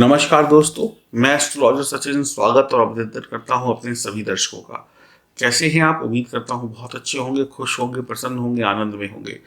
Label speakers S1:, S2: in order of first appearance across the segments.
S1: नमस्कार दोस्तों, मैं एस्ट्रोलॉजर सचिन स्वागत और अभिनंदन करता हूं अपने सभी दर्शकों का। कैसे हैं आप? उम्मीद करता हूं बहुत अच्छे होंगे, खुश होंगे, प्रसन्न होंगे, आनंद में होंगे।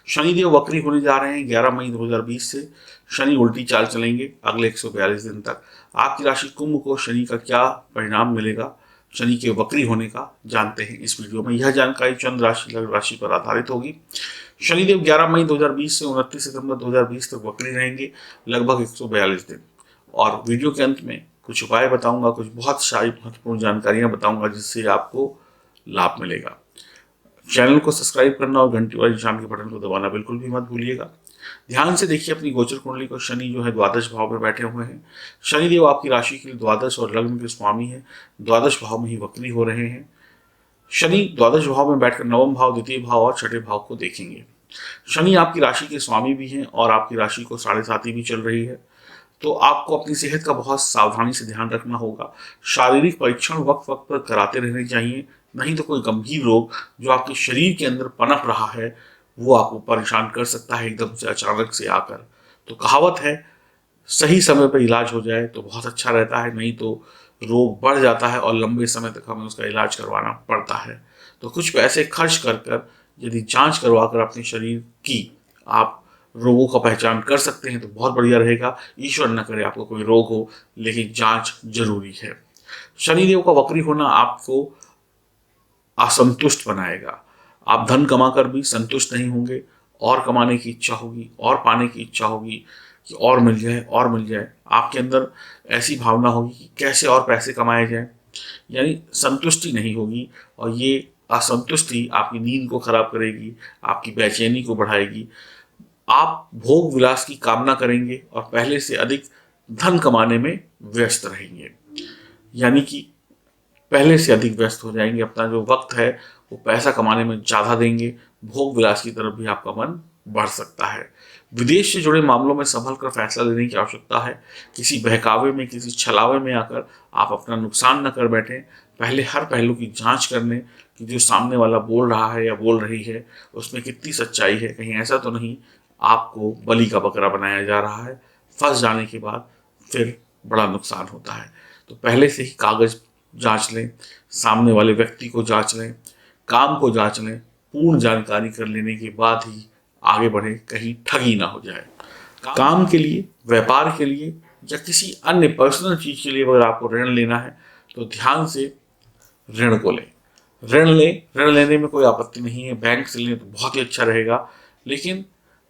S1: शनिदेव वक्री होने जा रहे हैं 11 मई 2020 से। शनि उल्टी चाल चलेंगे अगले 142 दिन तक। आपकी राशि कुंभ को शनि का क्या परिणाम मिलेगा, शनि के वक्री होने का, जानते हैं इस वीडियो में। यह जानकारी चंद्र राशि लग्न राशि पर आधारित होगी। शनिदेव 11 मई 2020 से 29 सितंबर 2020 तक वक्री रहेंगे, लगभग 142 दिन। और वीडियो के अंत में कुछ उपाय बताऊंगा, कुछ बहुत सारी महत्वपूर्ण जानकारियां बताऊंगा जिससे आपको लाभ मिलेगा। चैनल को सब्सक्राइब करना और घंटी वाले निशान के बटन को दबाना बिल्कुल भी मत भूलिएगा। ध्यान से देखिए अपनी गोचर कुंडली को। शनि जो है द्वादश भाव में बैठे हुए हैं। शनिदेव आपकी राशि के लिए द्वादश और लग्न के स्वामी है। द्वादश भाव में ही वक्री हो रहे हैं। शनि द्वादश भाव में बैठकर नवम भाव, द्वितीय भाव और छठे भाव को देखेंगे। शनि आपकी राशि के स्वामी भी हैं और आपकी राशि को 7.5 भी चल रही है। तो आपको अपनी सेहत का बहुत सावधानी से ध्यान रखना होगा। शारीरिक परीक्षण वक्त वक्त पर कराते रहने चाहिए, नहीं तो कोई गंभीर रोग जो आपके शरीर के अंदर पनप रहा है वो आपको परेशान कर सकता है एकदम से, अचानक से आकर। तो कहावत है, सही समय पर इलाज हो जाए तो बहुत अच्छा रहता है, नहीं तो रोग बढ़ जाता है और लंबे समय तक हमें उसका इलाज करवाना पड़ता है। तो कुछ पैसे खर्च कर कर यदि जांच करवा कर अपने शरीर की आप रोगों का पहचान कर सकते हैं तो बहुत बढ़िया रहेगा। ईश्वर न करे आपको कोई रोग हो, लेकिन जांच जरूरी है। शनिदेव का वक्री होना आपको असंतुष्ट बनाएगा। आप धन कमाकर भी संतुष्ट नहीं होंगे, और कमाने की इच्छा होगी, और पाने की इच्छा होगी कि और मिल जाए और मिल जाए। आपके अंदर ऐसी भावना होगी कि कैसे और पैसे कमाए जाए, यानी संतुष्टि नहीं होगी। और ये असंतुष्टि आपकी नींद को खराब करेगी, आपकी बेचैनी को बढ़ाएगी। आप भोग विलास की कामना करेंगे और पहले से अधिक धन कमाने में व्यस्त रहेंगे, यानी कि पहले से अधिक व्यस्त हो जाएंगे। अपना जो वक्त है वो पैसा कमाने में ज़्यादा देंगे। भोग विलास की तरफ भी आपका मन बढ़ सकता है। विदेश से जुड़े मामलों में संभल कर फैसला लेने की आवश्यकता है। किसी बहकावे में, किसी छलावे में आकर आप अपना नुकसान न कर बैठें। पहले हर पहलू की जांच कर लें कि जो सामने वाला बोल रहा है या बोल रही है उसमें कितनी सच्चाई है। कहीं ऐसा तो नहीं आपको बलि का बकरा बनाया जा रहा है। फंस जाने के बाद फिर बड़ा नुकसान होता है। तो पहले से ही कागज जांच लें, सामने वाले व्यक्ति को जांच लें, काम को जांच लें। पूर्ण जानकारी कर लेने के बाद ही आगे बढ़े, कहीं ठगी ना हो जाए। काम के लिए, व्यापार के लिए या किसी अन्य पर्सनल चीज के लिए अगर आपको ऋण लेना है तो ध्यान से ऋण को लें। ऋण लेने में कोई आपत्ति नहीं है, बैंक से लें तो बहुत ही अच्छा रहेगा। लेकिन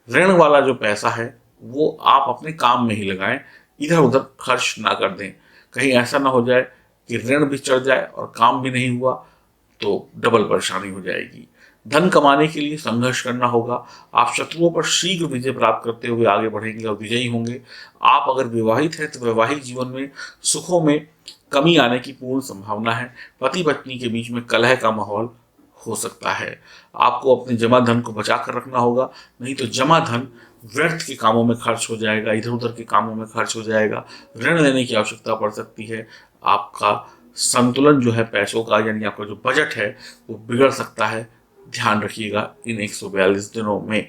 S1: ऋण वाला जो पैसा है वो आप अपने काम में ही लगाएं, इधर उधर खर्च ना कर दें। कहीं ऐसा ना हो जाए कि ऋण भी चढ़ जाए और काम भी नहीं हुआ तो डबल परेशानी हो जाएगी। धन कमाने के लिए संघर्ष करना होगा। आप शत्रुओं पर शीघ्र विजय प्राप्त करते हुए आगे बढ़ेंगे और विजयी होंगे। आप अगर विवाहित हैं तो वैवाहिक जीवन में सुखों में कमी आने की पूर्ण संभावना है। पति पत्नी के बीच में कलह का माहौल हो सकता है। आपको अपने जमा धन को बचा कर रखना होगा, नहीं तो जमा धन व्यर्थ के कामों में खर्च हो जाएगा, इधर उधर के कामों में खर्च हो जाएगा। ऋण लेने की आवश्यकता पड़ सकती है। आपका संतुलन जो है पैसों का, यानी आपका जो बजट है वो बिगड़ सकता है। ध्यान रखिएगा इन 142 दिनों में।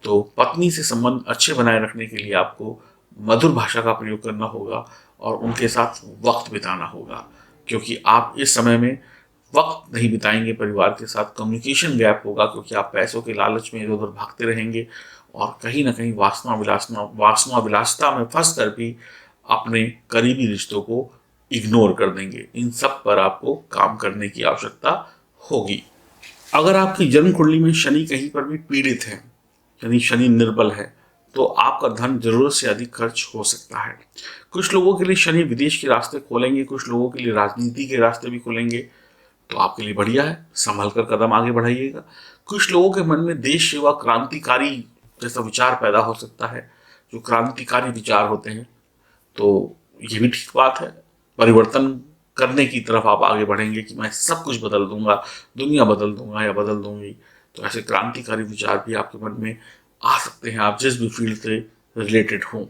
S1: तो पत्नी से संबंध अच्छे बनाए रखने के लिए आपको मधुर भाषा का प्रयोग करना होगा और उनके साथ वक्त बिताना होगा, क्योंकि आप इस समय में वक्त नहीं बिताएंगे परिवार के साथ। कम्युनिकेशन गैप होगा क्योंकि आप पैसों के लालच में इधर उधर भागते रहेंगे और कहीं ना कहीं वासना विलासता में फंस कर भी अपने करीबी रिश्तों को इग्नोर कर देंगे। इन सब पर आपको काम करने की आवश्यकता होगी। अगर आपकी जन्म कुंडली में शनि कहीं पर भी पीड़ित है, यानी शनि निर्बल है, तो आपका धन जरूरत से अधिक खर्च हो सकता है। कुछ लोगों के लिए शनि विदेश के रास्ते खोलेंगे, कुछ लोगों के लिए राजनीति के रास्ते भी खोलेंगे, तो आपके लिए बढ़िया है, संभल कर कदम आगे बढ़ाइएगा। कुछ लोगों के मन में देश सेवा, क्रांतिकारी जैसा विचार पैदा हो सकता है। जो क्रांतिकारी विचार होते हैं तो ये भी ठीक बात है। परिवर्तन करने की तरफ आप आगे बढ़ेंगे कि मैं सब कुछ बदल दूंगा, दुनिया बदल दूंगा या बदल दूंगी। तो ऐसे क्रांतिकारी विचार भी आपके मन में आ सकते हैं, आप जिस भी फील्ड से रिलेटेड हों।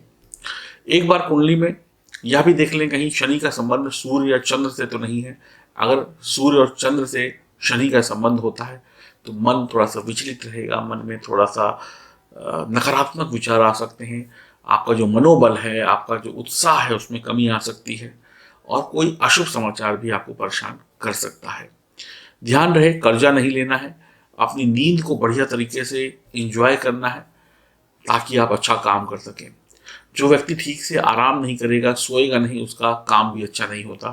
S1: एक बार कुंडली में यह भी देख लें कहीं शनि का संबंध सूर्य या चंद्र से तो नहीं है। अगर सूर्य और चंद्र से शनि का संबंध होता है तो मन थोड़ा सा विचलित रहेगा, मन में थोड़ा सा नकारात्मक विचार आ सकते हैं। आपका जो मनोबल है, आपका जो उत्साह है, उसमें कमी आ सकती है और कोई अशुभ समाचार भी आपको परेशान कर सकता है। ध्यान रहे, कर्जा नहीं लेना है, अपनी नींद को बढ़िया तरीके से एंजॉय करना है ताकि आप अच्छा काम कर सकें। जो व्यक्ति ठीक से आराम नहीं करेगा, सोएगा नहीं, उसका काम भी अच्छा नहीं होता।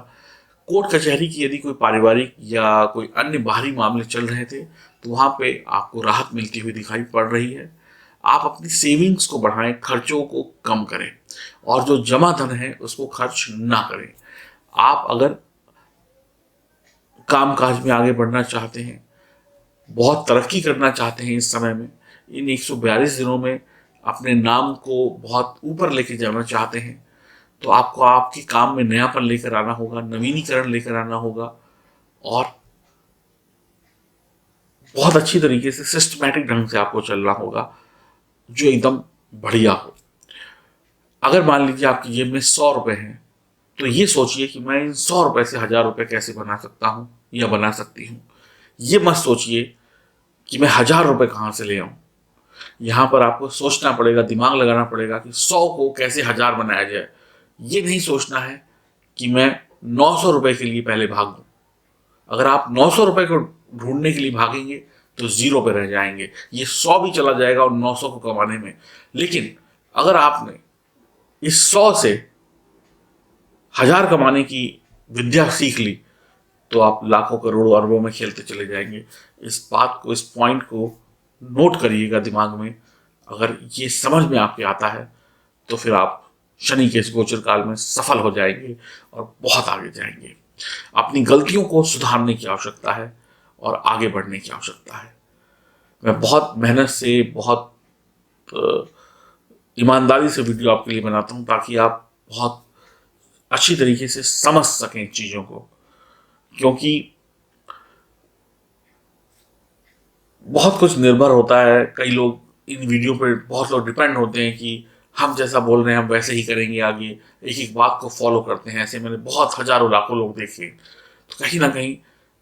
S1: कोर्ट कचहरी की यदि कोई पारिवारिक या कोई अन्य बाहरी मामले चल रहे थे तो वहाँ पे आपको राहत मिलती हुई दिखाई पड़ रही है। आप अपनी सेविंग्स को बढ़ाएं, खर्चों को कम करें और जो जमा धन है उसको खर्च ना करें। आप अगर कामकाज में आगे बढ़ना चाहते हैं, बहुत तरक्की करना चाहते हैं इस समय में, इन 142 दिनों में अपने नाम को बहुत ऊपर लेके जाना चाहते हैं, तो आपको आपके काम में नयापन लेकर आना होगा, नवीनीकरण लेकर आना होगा और बहुत अच्छी तरीके से सिस्टमैटिक ढंग से आपको चलना होगा जो एकदम बढ़िया हो। अगर मान लीजिए आपकी जेब में 100 रुपए हैं तो ये सोचिए कि मैं इन 100 रुपए से 1000 रुपए कैसे बना सकता हूँ या बना सकती हूँ। ये मत सोचिए कि मैं 1000 रुपए कहाँ से ले आऊँ। यहाँ पर आपको सोचना पड़ेगा, दिमाग लगाना पड़ेगा कि 100 को कैसे 1000 बनाया जाए। ये नहीं सोचना है कि मैं 900 रुपए के लिए पहले भागूं। अगर आप 900 रुपए को ढूंढने के लिए भागेंगे तो जीरो पे रह जाएंगे। ये 100 भी चला जाएगा और 900 को कमाने में। लेकिन अगर आपने इस 100 से 1000 कमाने की विद्या सीख ली तो आप लाखों करोड़ों अरबों में खेलते चले जाएंगे। इस बात को, इस पॉइंट को नोट करिएगा दिमाग में। अगर ये समझ में आपके आता है तो फिर आप शनि के इस गोचर काल में सफल हो जाएंगे और बहुत आगे जाएंगे। अपनी गलतियों को सुधारने की आवश्यकता है और आगे बढ़ने की आवश्यकता है। मैं बहुत मेहनत से, बहुत ईमानदारी से वीडियो आपके लिए बनाता हूँ ताकि आप बहुत अच्छी तरीके से समझ सकें चीज़ों को, क्योंकि बहुत कुछ निर्भर होता है। कई लोग इन वीडियो पर, बहुत लोग डिपेंड होते हैं कि हम जैसा बोल रहे हैं हम वैसे ही करेंगे, आगे एक एक बात को फॉलो करते हैं। ऐसे मैंने बहुत हजारों लाखों लोग देखे। तो कहीं ना कहीं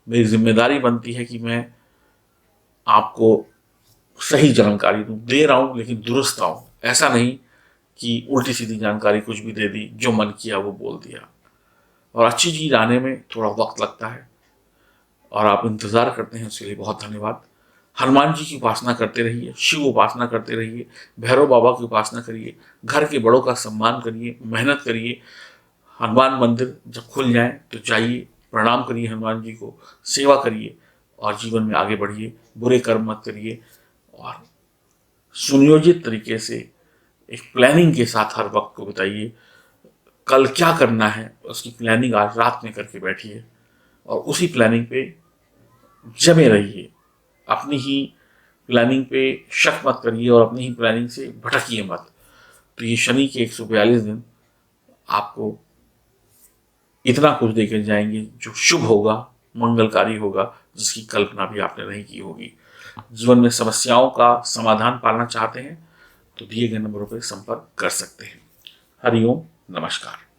S1: मेरी जिम्मेदारी बनती है कि मैं आपको सही जानकारी दूं, दे रहा हूं लेकिन दुरुस्त आऊं। ऐसा नहीं कि उल्टी सीधी जानकारी कुछ भी दे दी, जो मन किया वो बोल दिया। और अच्छी चीज आने में थोड़ा वक्त लगता है और आप इंतजार करते हैं, उसके लिए बहुत धन्यवाद। हनुमान जी की उपासना करते रहिए, शिव उपासना करते रहिए, भैरव बाबा की उपासना करिए, घर के बड़ों का सम्मान करिए, मेहनत करिए। हनुमान मंदिर जब खुल जाए तो जाइए, प्रणाम करिए हनुमान जी को, सेवा करिए और जीवन में आगे बढ़िए। बुरे कर्म मत करिए और सुनियोजित तरीके से एक प्लानिंग के साथ हर वक्त को बिताइए। कल क्या करना है उसकी प्लानिंग आज रात में करके बैठिए और उसी प्लानिंग पे जमे रहिए। अपनी ही प्लानिंग पे शक मत करिए और अपनी ही प्लानिंग से भटकिए मत। तो ये शनि के 142 दिन आपको इतना कुछ देकर जाएंगे जो शुभ होगा, मंगलकारी होगा, जिसकी कल्पना भी आपने नहीं की होगी। जीवन में समस्याओं का समाधान पाना चाहते हैं तो दिए गए नंबरों पर संपर्क कर सकते हैं। हरिओम, नमस्कार।